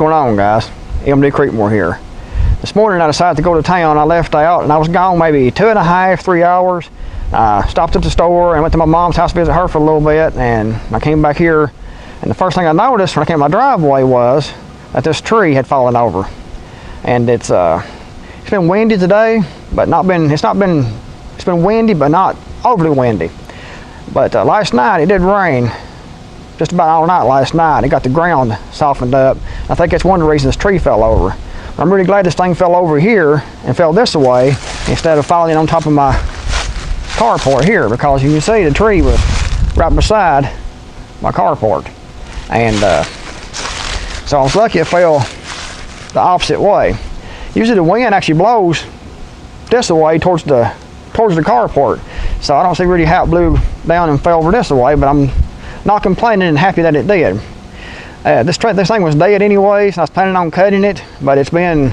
going on, guys? MD Creekmore here. This morning I decided to go to town. I left out and I was gone maybe 2.5, 3 hours. I stopped at the store and went to my mom's house to visit her for a little bit, and I came back here, and the first thing I noticed when I came to my driveway was that this tree had fallen over. And it's been windy today, but it's been windy but not overly windy. But last night it did rain just about all night last night. It got the ground softened up. I think that's one of the reasons this tree fell over. I'm really glad this thing fell over here and fell this way instead of falling on top of my carport here, because you can see the tree was right beside my carport. And so I was lucky it fell the opposite way. Usually the wind actually blows this way towards the carport, so I don't see really how it blew down and fell over this way, but I'm not complaining and happy that it did. This thing was dead anyway, so I was planning on cutting it, but it's been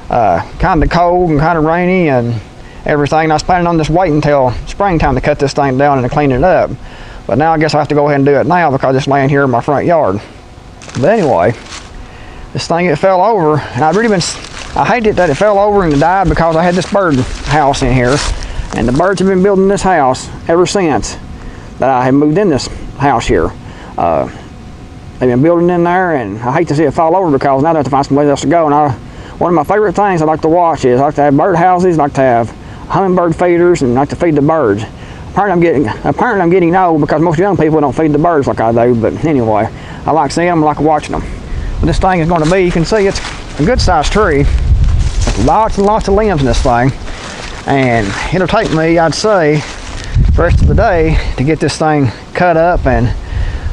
kind of cold and kind of rainy and everything. I was planning on just waiting until springtime to cut this thing down and to clean it up. But now I guess I have to go ahead and do it now because it's laying here in my front yard. But anyway, this thing, it fell over, and I hated that it fell over and died because I had this bird house in here, and the birds have been building this house ever since that I have moved in this house here. They've been building in there, and I hate to see it fall over because now they have to find somewhere else to go. And one of my favorite things I like to watch is I like to have bird houses, I like to have hummingbird feeders, and I like to feed the birds. Apparently I'm getting old because most young people don't feed the birds like I do, but anyway, I like seeing them, I like watching them. But this thing is going to be, you can see it's a good sized tree. There's lots and lots of limbs in this thing, and it'll take me, I'd say, the rest of the day to get this thing cut up and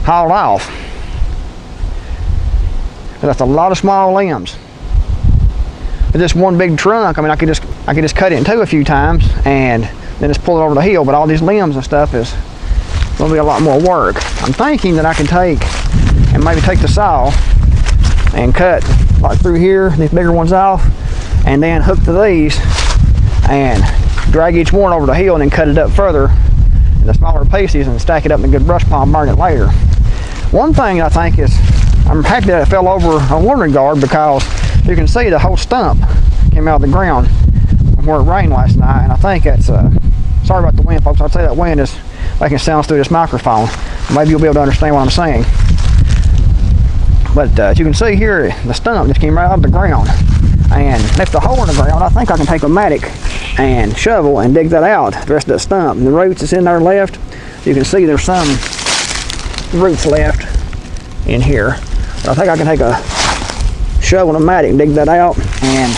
hauled off. But that's a lot of small limbs. With this one big trunk, I mean, I could just cut it in two a few times and then just pull it over the hill. But all these limbs and stuff is going to be a lot more work. I'm thinking that I can maybe take the saw and cut like through here, these bigger ones off, and then hook to these and drag each one over the hill and then cut it up further in the smaller pieces and stack it up in a good brush pile and burn it later. One thing I think is, I'm happy that it fell over a watering guard because you can see the whole stump came out of the ground from where it rained last night, and I think that's, sorry about the wind folks, I'd say that wind is making sounds through this microphone. Maybe you'll be able to understand what I'm saying. But as you can see here, the stump just came right out of the ground and left a hole in the ground. I think I can take a mattock and shovel and dig that out, the rest of the stump. And the roots that's in there left, you can see there's some roots left in here. But I think I can take a shovel and a mattock and dig that out and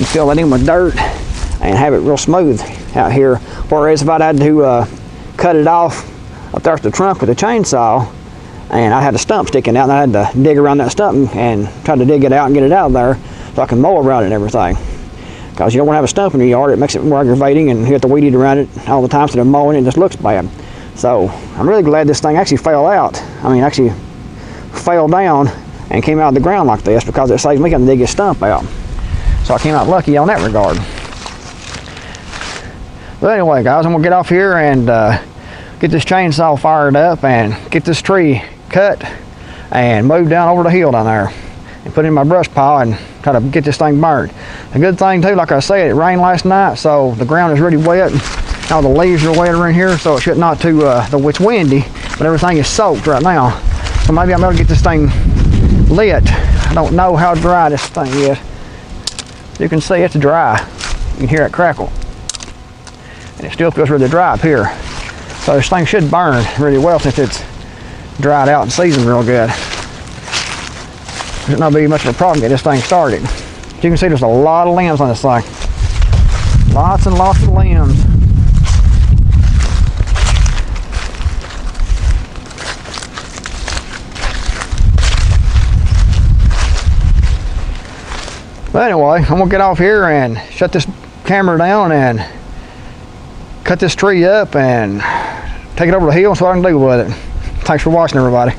fill that in with dirt and have it real smooth out here. Whereas if I'd had to cut it off up there at the trunk with a chainsaw, and I had a stump sticking out, and I had to dig around that stump and try to dig it out and get it out of there so I can mow around it and everything. Because you don't want to have a stump in your yard, it makes it more aggravating, and you have to weed eat around it all the time instead of mowing it, it just looks bad. So I'm really glad this thing actually fell out. I mean, actually fell down and came out of the ground like this, because it saves me having to dig his stump out. So I came out lucky on that regard. But anyway, guys, I'm gonna get off here and get this chainsaw fired up and get this tree cut and move down over the hill down there and put it in my brush pile and try to get this thing burned. A good thing too, like I said, it rained last night, so the ground is really wet. All the leaves are wet around here, so it should not it's windy, but everything is soaked right now. So maybe I'm able to get this thing lit. I don't know how dry this thing is. You can see it's dry. You can hear it crackle. And it still feels really dry up here. So this thing should burn really well since it's dried out and seasoned real good. There's not be much of a problem getting this thing started. As you can see, there's a lot of limbs on this thing. Lots and lots of limbs. But anyway, I'm gonna get off here and shut this camera down and cut this tree up and take it over the hill so I can do with it. Thanks for watching, everybody.